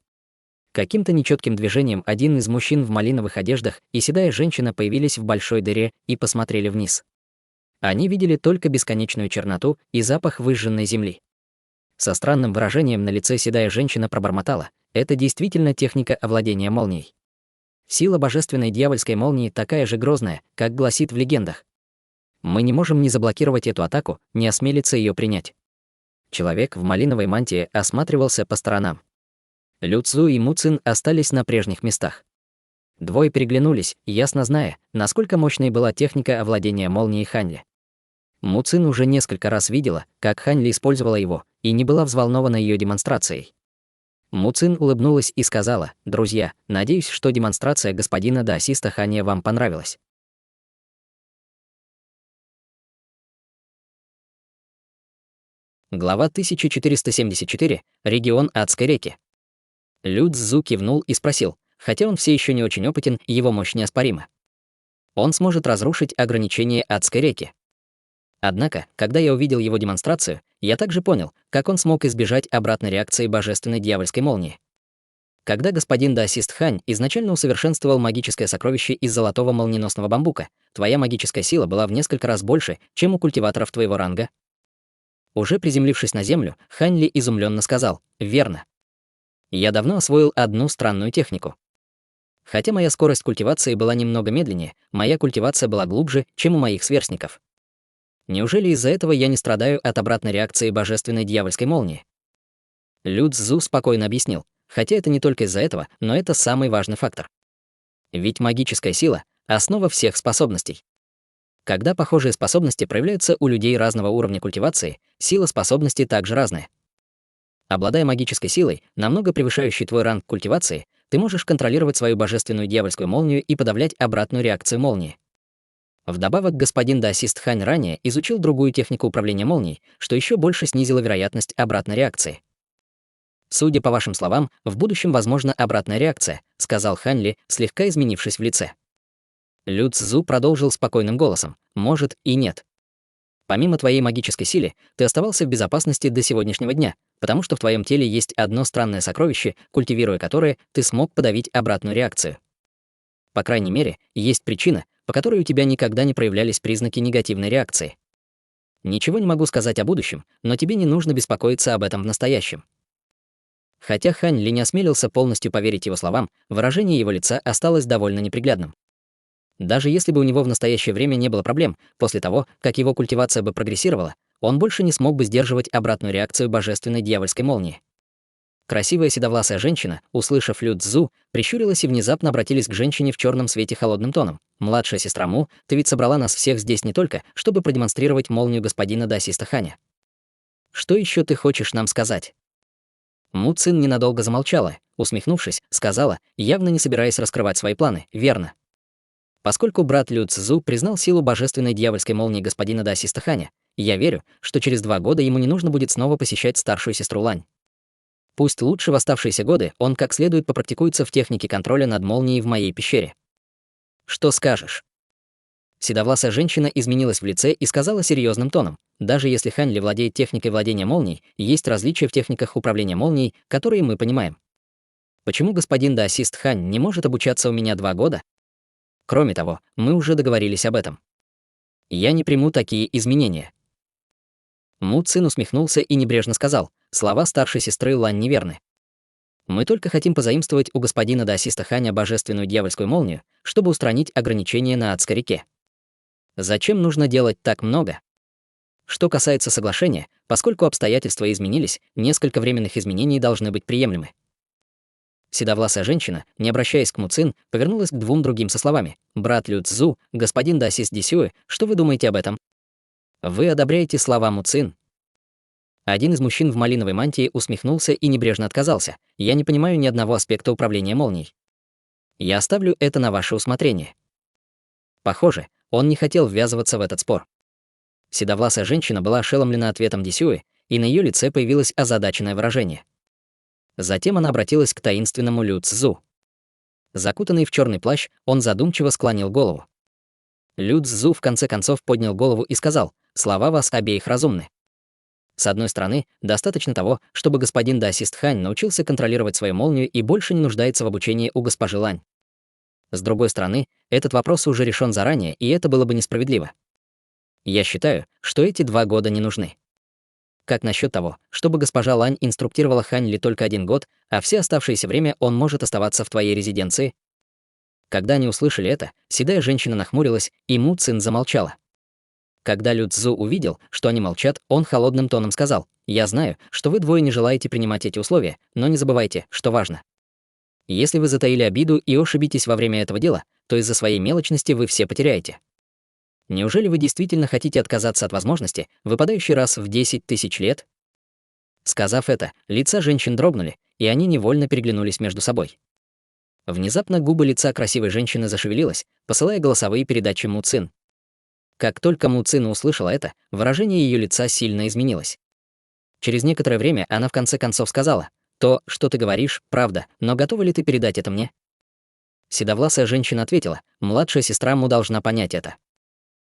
Каким-то нечетким движением один из мужчин в малиновых одеждах и седая женщина появились в большой дыре и посмотрели вниз. Они видели только бесконечную черноту и запах выжженной земли. Со странным выражением на лице седая женщина пробормотала: «Это действительно техника овладения молнией. Сила божественной дьявольской молнии такая же грозная, как гласит в легендах. Мы не можем ни заблокировать эту атаку, ни осмелиться ее принять. Человек в малиновой мантии осматривался по сторонам. Лю Цзу и Му Цин остались на прежних местах. Двое переглянулись, ясно зная, насколько мощной была техника овладения молнией Хань Ли. Му Цин уже несколько раз видела, как Хань Ли использовала его, и не была взволнована ее демонстрацией. Му Цин улыбнулась и сказала: «Друзья, надеюсь, что демонстрация господина даосиста Ханя вам понравилась». Глава 1474. Регион Адской реки. Лю Цзу кивнул и спросил, хотя он все еще не очень опытен, его мощь неоспорима. Он сможет разрушить ограничения Адской реки. Однако, когда я увидел его демонстрацию, я также понял, как он смог избежать обратной реакции божественной дьявольской молнии. Когда господин даосист Хань изначально усовершенствовал магическое сокровище из золотого молниеносного бамбука, твоя магическая сила была в несколько раз больше, чем у культиваторов твоего ранга. Уже приземлившись на землю, Хань Ли изумленно сказал: «Верно. Я давно освоил одну странную технику. Хотя моя скорость культивации была немного медленнее, моя культивация была глубже, чем у моих сверстников. Неужели из-за этого я не страдаю от обратной реакции божественной дьявольской молнии?» Лю Цзу спокойно объяснил, хотя это не только из-за этого, но это самый важный фактор. Ведь магическая сила — основа всех способностей. Когда похожие способности проявляются у людей разного уровня культивации, сила способностей также разная. Обладая магической силой, намного превышающей твой ранг культивации, ты можешь контролировать свою божественную дьявольскую молнию и подавлять обратную реакцию молнии. Вдобавок, господин даосист Хань ранее изучил другую технику управления молнией, что еще больше снизило вероятность обратной реакции. «Судя по вашим словам, в будущем возможна обратная реакция», — сказал Хань Ли, слегка изменившись в лице. Лю Цзу продолжил спокойным голосом: «Может и нет. Помимо твоей магической силы, ты оставался в безопасности до сегодняшнего дня, потому что в твоем теле есть одно странное сокровище, культивируя которое, ты смог подавить обратную реакцию. По крайней мере, есть причина, по которой у тебя никогда не проявлялись признаки негативной реакции. Ничего не могу сказать о будущем, но тебе не нужно беспокоиться об этом в настоящем». Хотя Хань Ли не осмелился полностью поверить его словам, выражение его лица осталось довольно неприглядным. Даже если бы у него в настоящее время не было проблем, после того, как его культивация бы прогрессировала, он больше не смог бы сдерживать обратную реакцию божественной дьявольской молнии. Красивая седовласая женщина, услышав Лю Цзу, прищурилась и внезапно обратилась к женщине в черном свете холодным тоном: «Младшая сестра Му, ты ведь собрала нас всех здесь не только, чтобы продемонстрировать молнию господина даосиста Ханя. Что еще ты хочешь нам сказать?» Му Цин ненадолго замолчала, усмехнувшись, сказала, явно не собираясь раскрывать свои планы: «Верно. Поскольку брат Лю Цзу признал силу божественной дьявольской молнии господина даосиста Ханя, я верю, что через 2 года ему не нужно будет снова посещать старшую сестру Лань. Пусть лучше в оставшиеся годы он как следует попрактикуется в технике контроля над молнией в моей пещере. Что скажешь?» Седовласая женщина изменилась в лице и сказала серьезным тоном: «Даже если Хань Ли владеет техникой владения молнией, есть различия в техниках управления молнией, которые мы понимаем. Почему господин даосист Хань не может обучаться у меня 2 года? Кроме того, мы уже договорились об этом. Я не приму такие изменения». Му Цин усмехнулся и небрежно сказал: «Слова старшей сестры Лань неверны. Мы только хотим позаимствовать у господина даосиста Ханя божественную дьявольскую молнию, чтобы устранить ограничения на Адской реке. Зачем нужно делать так много? Что касается соглашения, поскольку обстоятельства изменились, несколько временных изменений должны быть приемлемы». Седовласая женщина, не обращаясь к Му Цин, повернулась к 2 другим со словами: «Брат Лю Цзу, господин даосист Дисюэ, что вы думаете об этом? Вы одобряете слова Му Цин?» Один из мужчин в малиновой мантии усмехнулся и небрежно отказался: «Я не понимаю ни одного аспекта управления молнией. Я оставлю это на ваше усмотрение». Похоже, он не хотел ввязываться в этот спор. Седовласая женщина была ошеломлена ответом Дисюэ, и на ее лице появилось озадаченное выражение. Затем она обратилась к таинственному Лю Цзу. Закутанный в черный плащ, он задумчиво склонил голову. Лю Цзу в конце концов поднял голову и сказал: «Слова вас обеих разумны. С одной стороны, достаточно того, чтобы господин даосист Хань научился контролировать свою молнию и больше не нуждается в обучении у госпожи Лань. С другой стороны, этот вопрос уже решен заранее, и это было бы несправедливо. Я считаю, что эти 2 года не нужны. Как насчет того, чтобы госпожа Лань инструктировала Хань Ли только 1 год, а все оставшееся время он может оставаться в твоей резиденции?» Когда они услышали это, седая женщина нахмурилась, и Му Цин замолчала. Когда Лю Цзу увидел, что они молчат, он холодным тоном сказал: «Я знаю, что вы двое не желаете принимать эти условия, но не забывайте, что важно. Если вы затаили обиду и ошибитесь во время этого дела, то из-за своей мелочности вы все потеряете. Неужели вы действительно хотите отказаться от возможности, выпадающей раз в 10 тысяч лет?» Сказав это, лица женщин дрогнули, и они невольно переглянулись между собой. Внезапно губы лица красивой женщины зашевелилась, посылая голосовые передачи Му Цин. Как только Му Цин услышала это, выражение ее лица сильно изменилось. Через некоторое время она в конце концов сказала: «То, что ты говоришь, правда, но готова ли ты передать это мне?» Седовласая женщина ответила: «Младшая сестра Му должна понять это.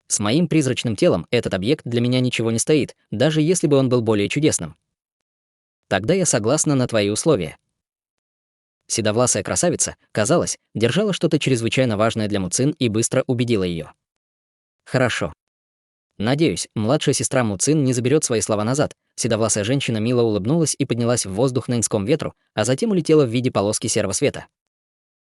С моим призрачным телом этот объект для меня ничего не стоит, даже если бы он был более чудесным. Тогда я согласна на твои условия». Седовласая красавица, казалось, держала что-то чрезвычайно важное для Му Цин и быстро убедила ее. «Хорошо. Надеюсь, младшая сестра Му Цин не заберет свои слова назад». Седовласая женщина мило улыбнулась и поднялась в воздух на инском ветру, а затем улетела в виде полоски серого света.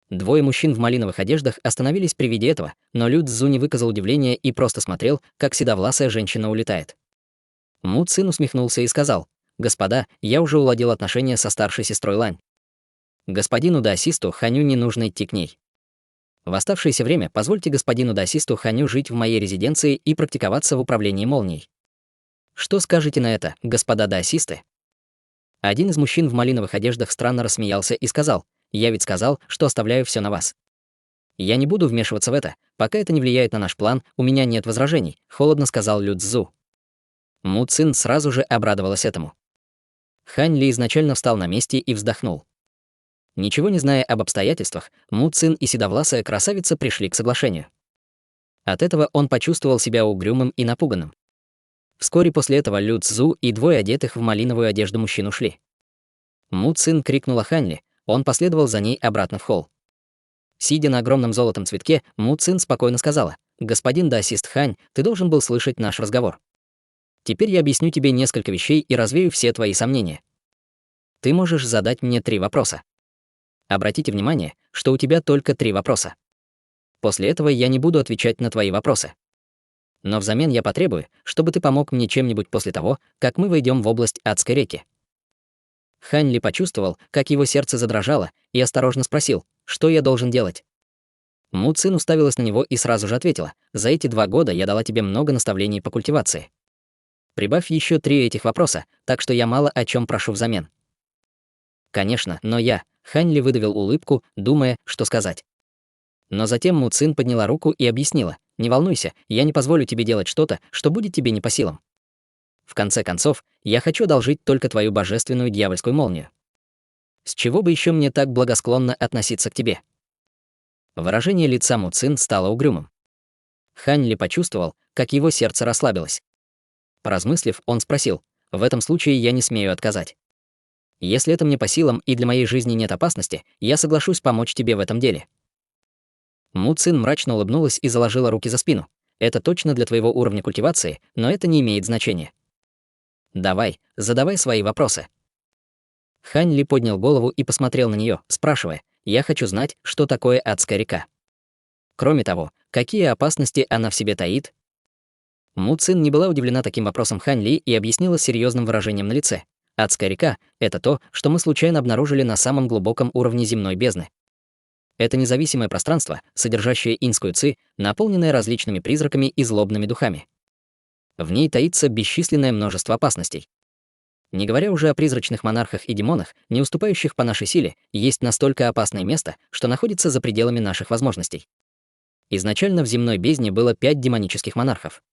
Двое мужчин в малиновых одеждах остановились при виде этого, но Лю Цзу не выказал удивления и просто смотрел, как седовласая женщина улетает. Му Цин усмехнулся и сказал: «Господа, я уже уладил отношения со старшей сестрой Лань. Господину даосисту Ханю не нужно идти к ней. В оставшееся время позвольте господину даосисту Ханю жить в моей резиденции и практиковаться в управлении молнией. Что скажете на это, господа даосисты?» Один из мужчин в малиновых одеждах странно рассмеялся и сказал: «Я ведь сказал, что оставляю все на вас. Я не буду вмешиваться в это, пока это не влияет на наш план, у меня нет возражений», — холодно сказал Лю Цзу. Му Цин сразу же обрадовалась этому. Хань Ли изначально встал на месте и вздохнул. Ничего не зная об обстоятельствах, Му Цин и седовласая красавица пришли к соглашению. От этого он почувствовал себя угрюмым и напуганным. Вскоре после этого Лю Цзу и двое одетых в малиновую одежду мужчин ушли. Му Цин крикнула Хань Ли, он последовал за ней обратно в холл. Сидя на огромном золотом цветке, Му Цин спокойно сказала: «Господин даосист Хань, ты должен был слышать наш разговор. Теперь я объясню тебе несколько вещей и развею все твои сомнения. Ты можешь задать мне 3 вопроса. Обратите внимание, что у тебя только 3 вопроса. После этого я не буду отвечать на твои вопросы. Но взамен я потребую, чтобы ты помог мне чем-нибудь после того, как мы войдем в область Адской реки». Хань Ли почувствовал, как его сердце задрожало, и осторожно спросил: «Что я должен делать?» Му Цин уставилась на него и сразу же ответила: «За эти 2 года я дала тебе много наставлений по культивации. Прибавь еще 3 этих вопроса, так что я мало о чем прошу взамен». «Конечно, но я...» — Хань Ли выдавил улыбку, думая, что сказать. Но затем Му Цин подняла руку и объяснила: «Не волнуйся, я не позволю тебе делать что-то, что будет тебе не по силам. В конце концов, я хочу одолжить только твою божественную дьявольскую молнию. С чего бы еще мне так благосклонно относиться к тебе?» Выражение лица Му Цин стало угрюмым. Хань Ли почувствовал, как его сердце расслабилось. Поразмыслив, он спросил: «В этом случае я не смею отказать. Если это мне по силам и для моей жизни нет опасности, я соглашусь помочь тебе в этом деле». Му Цин мрачно улыбнулась и заложила руки за спину. «Это точно для твоего уровня культивации, но это не имеет значения. Давай, задавай свои вопросы». Хань Ли поднял голову и посмотрел на нее, спрашивая: «Я хочу знать, что такое Адская река. Кроме того, какие опасности она в себе таит?» Му Цин не была удивлена таким вопросом Хань Ли и объяснила с серьезным выражением на лице: «Адская река — это то, что мы случайно обнаружили на самом глубоком уровне земной бездны. Это независимое пространство, содержащее инскую ци, наполненное различными призраками и злобными духами. В ней таится бесчисленное множество опасностей. Не говоря уже о призрачных монархах и демонах, не уступающих по нашей силе, есть настолько опасное место, что находится за пределами наших возможностей. Изначально в земной бездне было 5 демонических монархов.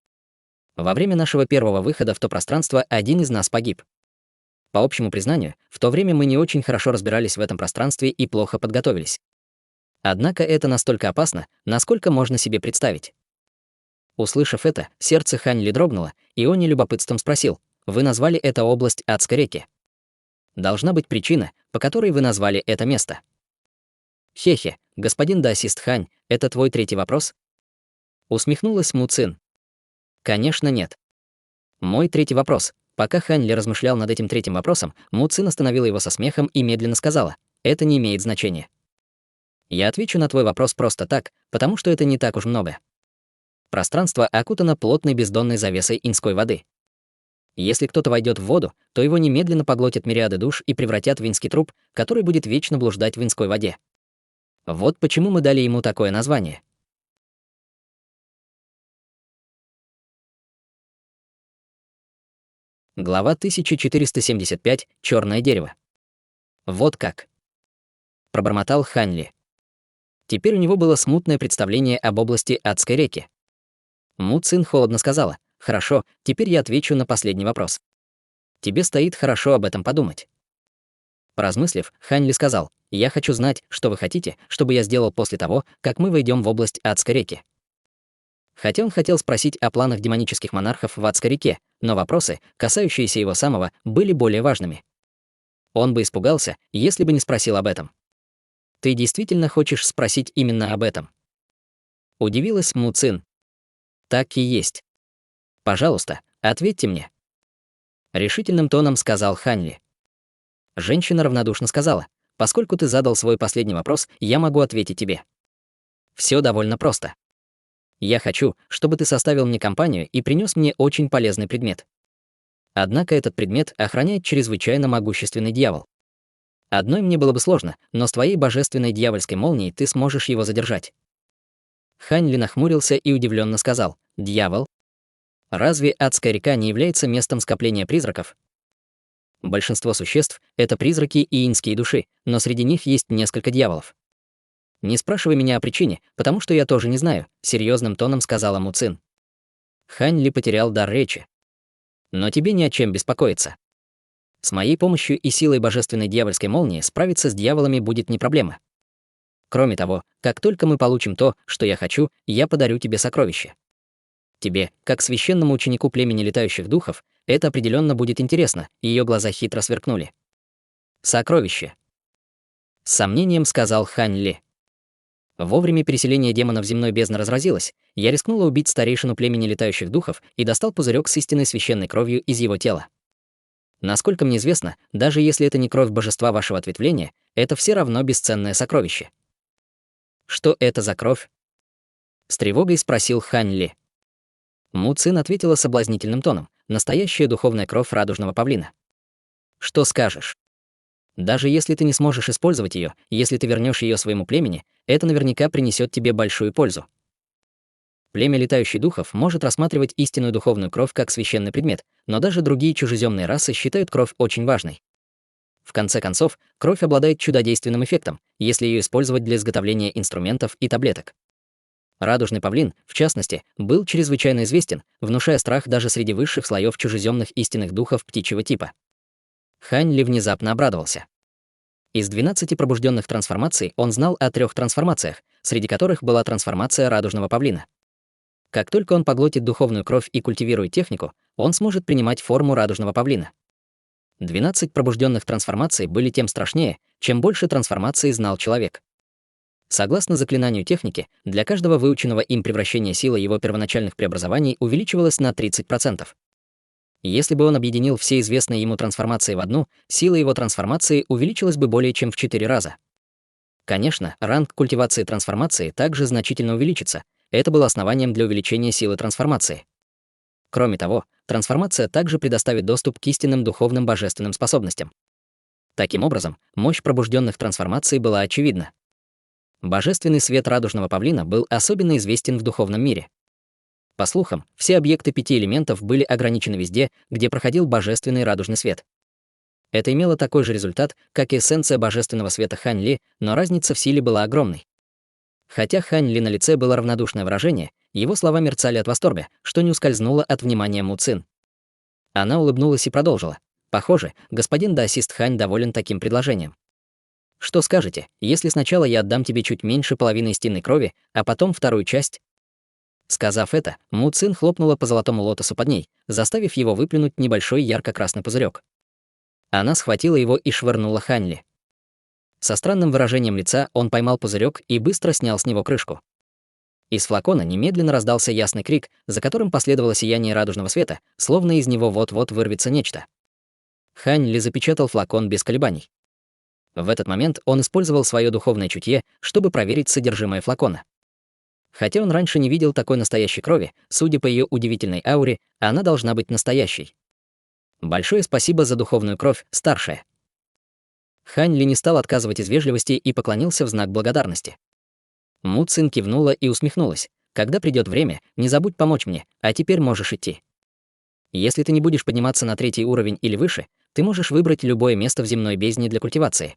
Во время нашего первого выхода в то пространство один из нас погиб. По общему признанию, в то время мы не очень хорошо разбирались в этом пространстве и плохо подготовились. Однако это настолько опасно, насколько можно себе представить». Услышав это, сердце Хань Ли дрогнуло, и он любопытством спросил: «Вы назвали это область Адской реки. Должна быть причина, по которой вы назвали это место». «Хе-хе, господин даосист Хань, это твой 3-й вопрос?» Усмехнулась Му Цин. «Конечно, нет. Мой 3-й вопрос». Пока Хань Ли размышлял над этим 3-м вопросом, Му Цин остановила его со смехом и медленно сказала: «Это не имеет значения. Я отвечу на твой вопрос просто так, потому что это не так уж много. Пространство окутано плотной бездонной завесой инской воды. Если кто-то войдет в воду, то его немедленно поглотят мириады душ и превратят в инский труп, который будет вечно блуждать в инской воде. Вот почему мы дали ему такое название. Глава 1475. Черное дерево. Вот как. Пробормотал Хань Ли. Теперь у него было смутное представление об области Адской реки. Му Цин холодно сказала: «Хорошо, теперь я отвечу на последний вопрос. Тебе стоит хорошо об этом подумать». Поразмыслив, Хань Ли сказал: «Я хочу знать, что вы хотите, чтобы я сделал после того, как мы войдем в область Адской реки». Хотя он хотел спросить о планах демонических монархов в Адской реке, но вопросы, касающиеся его самого, были более важными. Он бы испугался, если бы не спросил об этом. «Ты действительно хочешь спросить именно об этом?» Удивилась Му Цин. «Так и есть. Пожалуйста, ответьте мне». Решительным тоном сказал Хань Ли. Женщина равнодушно сказала: «Поскольку ты задал свой последний вопрос, я могу ответить тебе. Все довольно просто. Я хочу, чтобы ты составил мне компанию и принес мне очень полезный предмет. Однако этот предмет охраняет чрезвычайно могущественный дьявол. Одной мне было бы сложно, но с твоей божественной дьявольской молнией ты сможешь его задержать». Хань Ли нахмурился и удивленно сказал: «Дьявол? Разве Адская река не является местом скопления призраков? Большинство существ — это призраки и инские души, но среди них есть несколько дьяволов. Не спрашивай меня о причине, потому что я тоже не знаю», — серьезным тоном сказала Му Цин. Хань Ли потерял дар речи. «Но тебе не о чем беспокоиться. С моей помощью и силой божественной дьявольской молнии справиться с дьяволами будет не проблема. Кроме того, как только мы получим то, что я хочу, я подарю тебе сокровище. Тебе, как священному ученику племени летающих духов, это определенно будет интересно», — ее глаза хитро сверкнули. «Сокровище», — с сомнением сказал Хань Ли. Вовремя переселение демонов земной бездны разразилось, я рискнула убить старейшину племени летающих духов и достал пузырек с истинной священной кровью из его тела. Насколько мне известно, даже если это не кровь божества вашего ответвления, это все равно бесценное сокровище. «Что это за кровь?» — с тревогой спросил Хань Ли. Му Цин ответила соблазнительным тоном: «Настоящая духовная кровь радужного павлина». «Что скажешь? Даже если ты не сможешь использовать ее, если ты вернешь ее своему племени, это наверняка принесет тебе большую пользу». Племя летающих духов может рассматривать истинную духовную кровь как священный предмет, но даже другие чужеземные расы считают кровь очень важной. В конце концов, кровь обладает чудодейственным эффектом, если ее использовать для изготовления инструментов и таблеток. Радужный павлин, в частности, был чрезвычайно известен, внушая страх даже среди высших слоев чужеземных истинных духов птичьего типа. Хань Ли внезапно обрадовался. Из 12 пробужденных трансформаций он знал о 3 трансформациях, среди которых была трансформация радужного павлина. Как только он поглотит духовную кровь и культивирует технику, он сможет принимать форму радужного павлина. 12 пробужденных трансформаций были тем страшнее, чем больше трансформаций знал человек. Согласно заклинанию техники, для каждого выученного им превращения сила его первоначальных преобразований увеличивалась на 30%. Если бы он объединил все известные ему трансформации в одну, сила его трансформации увеличилась бы более чем в 4 раза. Конечно, ранг культивации трансформации также значительно увеличится. Это было основанием для увеличения силы трансформации. Кроме того, трансформация также предоставит доступ к истинным духовным божественным способностям. Таким образом, мощь пробужденных трансформаций была очевидна. Божественный свет радужного павлина был особенно известен в духовном мире. По слухам, все объекты 5 элементов были ограничены везде, где проходил божественный радужный свет. Это имело такой же результат, как и эссенция божественного света Хань Ли, но разница в силе была огромной. Хотя Хань Ли на лице было равнодушное выражение, его слова мерцали от восторга, что не ускользнуло от внимания Му Цин. Она улыбнулась и продолжила: «Похоже, господин даосист Хань доволен таким предложением. Что скажете, если сначала я отдам тебе чуть меньше половины истинной крови, а потом вторую часть?» Сказав это, Му Цин хлопнула по золотому лотосу под ней, заставив его выплюнуть небольшой ярко-красный пузырек. Она схватила его и швырнула Хань Ли. Со странным выражением лица он поймал пузырек и быстро снял с него крышку. Из флакона немедленно раздался ясный крик, за которым последовало сияние радужного света, словно из него вот-вот вырвется нечто. Хань Ли запечатал флакон без колебаний. В этот момент он использовал свое духовное чутье, чтобы проверить содержимое флакона. Хотя он раньше не видел такой настоящей крови, судя по ее удивительной ауре, она должна быть настоящей. Большое спасибо за духовную кровь, старшая. Хань Ли не стал отказывать из вежливости и поклонился в знак благодарности. Му Цин кивнула и усмехнулась. Когда придет время, не забудь помочь мне, а теперь можешь идти. Если ты не будешь подниматься на 3-й уровень или выше, ты можешь выбрать любое место в земной бездне для культивации.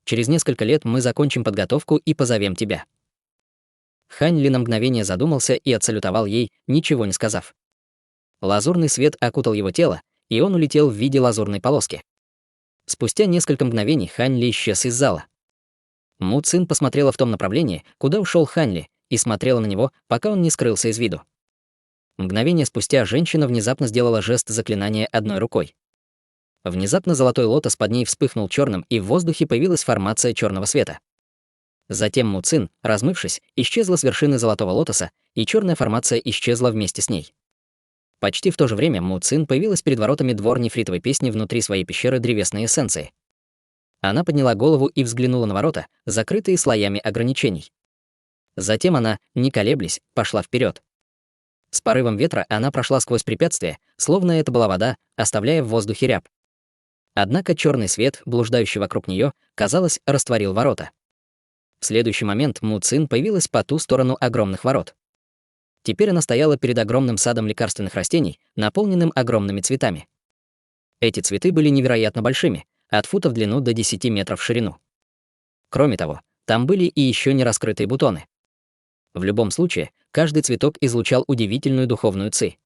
Через несколько лет мы закончим подготовку и позовем тебя. Хань Ли на мгновение задумался и отсалютовал ей, ничего не сказав. Лазурный свет окутал его тело, и он улетел в виде лазурной полоски. Спустя несколько мгновений Хань Ли исчез из зала. Му Цин посмотрела в том направлении, куда ушел Хань Ли, и смотрела на него, пока он не скрылся из виду. Мгновение спустя женщина внезапно сделала жест заклинания одной рукой. Внезапно золотой лотос под ней вспыхнул черным, и в воздухе появилась формация черного света. Затем Му Цин, размывшись, исчезла с вершины золотого лотоса, и черная формация исчезла вместе с ней. Почти в то же время Му Цин появилась перед воротами двор нефритовой песни внутри своей пещеры древесной эссенции. Она подняла голову и взглянула на ворота, закрытые слоями ограничений. Затем она, не колеблясь, пошла вперед. С порывом ветра она прошла сквозь препятствия, словно это была вода, оставляя в воздухе рябь. Однако черный свет, блуждающий вокруг нее, казалось, растворил ворота. В следующий момент Му Цин появилась по ту сторону огромных ворот. Теперь она стояла перед огромным садом лекарственных растений, наполненным огромными цветами. Эти цветы были невероятно большими, от фута в длину до 10 метров в ширину. Кроме того, там были и еще не раскрытые бутоны. В любом случае, каждый цветок излучал удивительную духовную ци.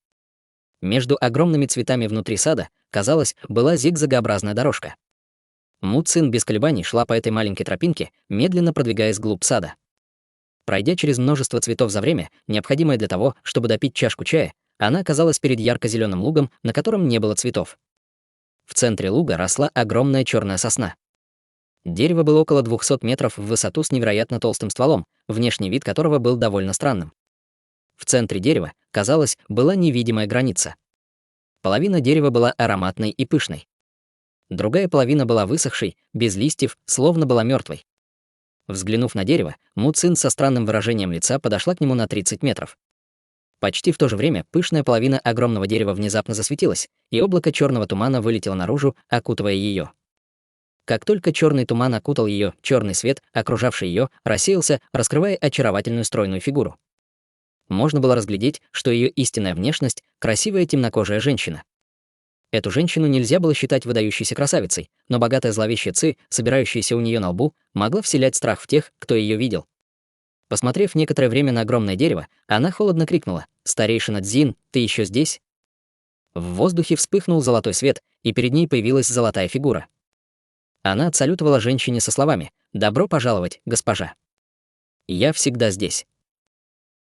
Между огромными цветами внутри сада, казалось, была зигзагообразная дорожка. Му Цин без колебаний шла по этой маленькой тропинке, медленно продвигаясь вглубь сада. Пройдя через множество цветов за время, необходимое для того, чтобы допить чашку чая, она оказалась перед ярко-зеленым лугом, на котором не было цветов. В центре луга росла огромная черная сосна. Дерево было около 200 метров в высоту с невероятно толстым стволом, внешний вид которого был довольно странным. В центре дерева, казалось, была невидимая граница. Половина дерева была ароматной и пышной. Другая половина была высохшей, без листьев, словно была мертвой. Взглянув на дерево, Му Цин со странным выражением лица подошла к нему на 30 метров. Почти в то же время пышная половина огромного дерева внезапно засветилась, и облако черного тумана вылетело наружу, окутывая ее. Как только черный туман окутал ее, черный свет, окружавший ее, рассеялся, раскрывая очаровательную стройную фигуру. Можно было разглядеть, что ее истинная внешность — красивая темнокожая женщина. Эту женщину нельзя было считать выдающейся красавицей, но богатая зловещая ци, собирающаяся у нее на лбу, могла вселять страх в тех, кто ее видел. Посмотрев некоторое время на огромное дерево, она холодно крикнула: «Старейшина Цзин, ты еще здесь?» В воздухе вспыхнул золотой свет, и перед ней появилась золотая фигура. Она отсалютовала женщине со словами: «Добро пожаловать, госпожа. Я всегда здесь».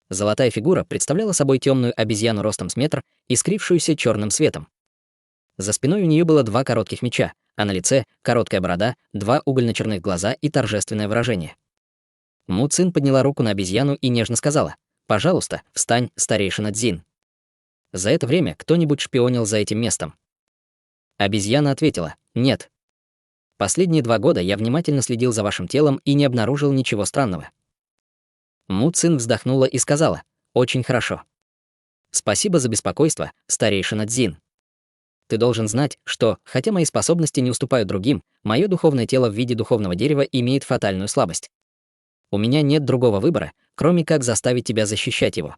Золотая фигура представляла собой темную обезьяну ростом с метр, искрившуюся черным светом. За спиной у нее было 2 коротких меча, а на лице — короткая борода, 2 угольно-черных глаза и торжественное выражение. Му Цин подняла руку на обезьяну и нежно сказала: «Пожалуйста, встань, старейшина Цзин». За это время кто-нибудь шпионил за этим местом? Обезьяна ответила: «Нет. Последние 2 года я внимательно следил за вашим телом и не обнаружил ничего странного». Му Цин вздохнула и сказала: «Очень хорошо. Спасибо за беспокойство, старейшина Цзин. Ты должен знать, что, хотя мои способности не уступают другим, мое духовное тело в виде духовного дерева имеет фатальную слабость. У меня нет другого выбора, кроме как заставить тебя защищать его».